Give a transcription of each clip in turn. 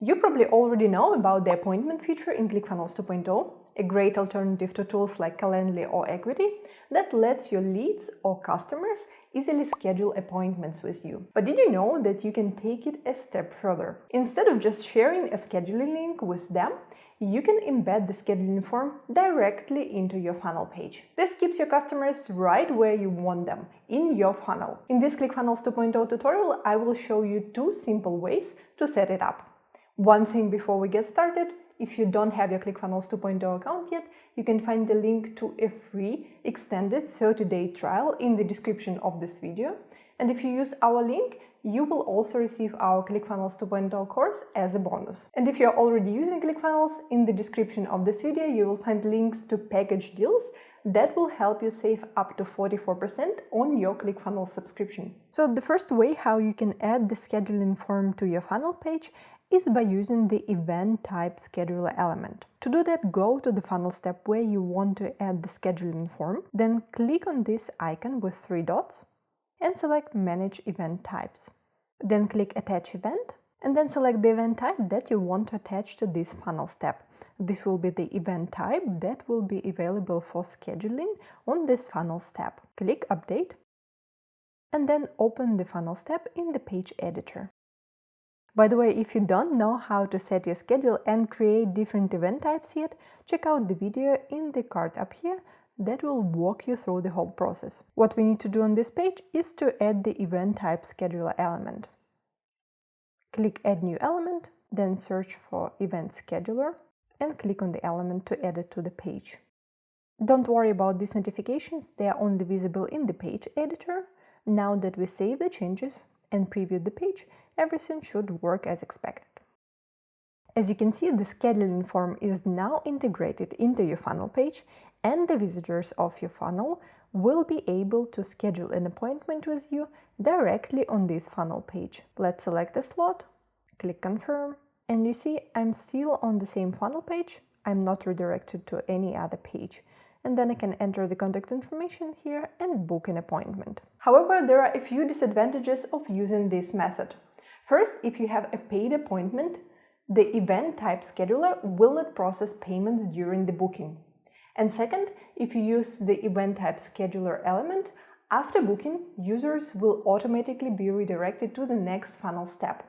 You probably already know about the appointment feature in Clickfunnels 2.0, a great alternative to tools like Calendly or Equity that lets your leads or customers easily schedule appointments with you. But did you know that you can take it a step further? Instead of just sharing a scheduling link with them, you can embed the scheduling form directly into your funnel page. This keeps your customers right where you want them, in your funnel. In this Clickfunnels 2.0 tutorial, I will show you 2 simple ways to set it up. One thing before we get started, if you don't have your Clickfunnels 2.0 account yet, you can find the link to a free extended 30-day trial in the description of this video. And if you use our link, you will also receive our Clickfunnels 2.0 course as a bonus. And if you're already using Clickfunnels, in the description of this video, you will find links to package deals that will help you save up to 44% on your Clickfunnels subscription. So the first way how you can add the scheduling form to your funnel page is by using the event type scheduler element. To do that, go to the funnel step where you want to add the scheduling form, then click on this icon with 3 dots and select Manage Event Types. Then click Attach Event and then select the event type that you want to attach to this funnel step. This will be the event type that will be available for scheduling on this funnel step. Click Update and then open the funnel step in the page editor. By the way, if you don't know how to set your schedule and create different event types yet, check out the video in the card up here that will walk you through the whole process. What we need to do on this page is to add the event type scheduler element. Click Add New Element, then search for Event Scheduler and click on the element to add it to the page. Don't worry about these notifications, they are only visible in the page editor. Now that we save the changes and preview the page, everything should work as expected. As you can see, the scheduling form is now integrated into your funnel page, and the visitors of your funnel will be able to schedule an appointment with you directly on this funnel page. Let's select a slot, click Confirm, and you see I'm still on the same funnel page. I'm not redirected to any other page. And then I can enter the contact information here and book an appointment. However, there are a few disadvantages of using this method. First, if you have a paid appointment, the event type scheduler will not process payments during the booking. And second, if you use the event type scheduler element, after booking, users will automatically be redirected to the next funnel step,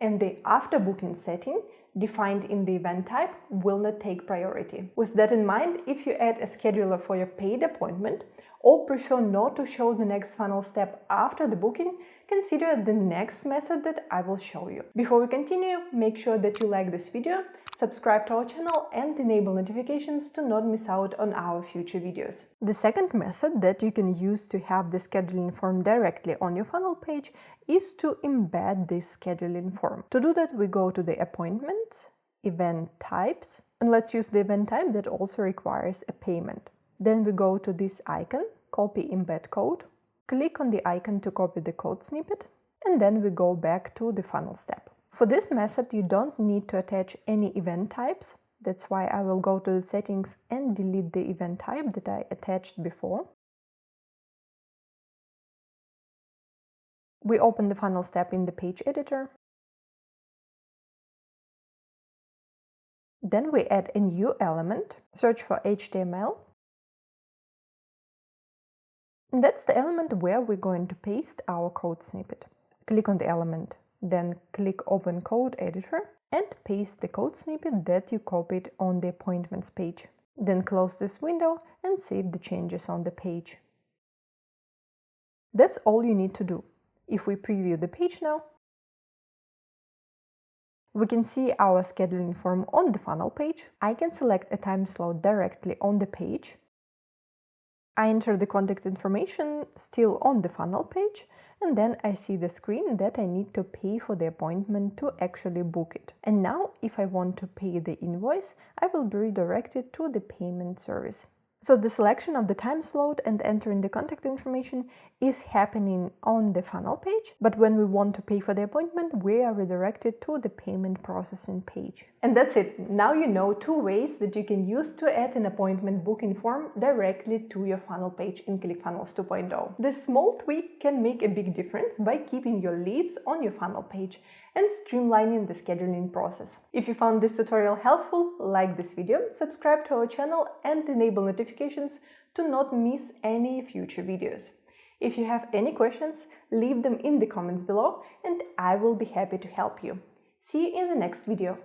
and the after booking setting defined in the event type will not take priority. With that in mind, if you add a scheduler for your paid appointment or prefer not to show the next funnel step after the booking, consider the next method that I will show you. Before we continue, make sure that you like this video, subscribe to our channel and enable notifications to not miss out on our future videos. The second method that you can use to have the scheduling form directly on your funnel page is to embed this scheduling form. To do that, we go to the Appointments, Event Types, and let's use the event type that also requires a payment. Then we go to this icon, Copy Embed Code, click on the icon to copy the code snippet, and then we go back to the funnel step. For this method, you don't need to attach any event types. That's why I will go to the settings and delete the event type that I attached before. We open the funnel step in the page editor. Then we add a new element, search for HTML. And that's the element where we're going to paste our code snippet. Click on the element, then click Open Code Editor and paste the code snippet that you copied on the appointments page. Then close this window and save the changes on the page. That's all you need to do. If we preview the page now, we can see our scheduling form on the funnel page. I can select a time slot directly on the page. I enter the contact information still on the funnel page, and then I see the screen that I need to pay for the appointment to actually book it. And now, if I want to pay the invoice, I will be redirected to the payment service. So the selection of the time slot and entering the contact information is happening on the funnel page, but when we want to pay for the appointment, we are redirected to the payment processing page. And that's it. Now you know 2 ways that you can use to add an appointment booking form directly to your funnel page in Clickfunnels 2.0. This small tweak can make a big difference by keeping your leads on your funnel page and streamlining the scheduling process. If you found this tutorial helpful, like this video, subscribe to our channel and enable notifications to not miss any future videos. If you have any questions, leave them in the comments below and I will be happy to help you. See you in the next video.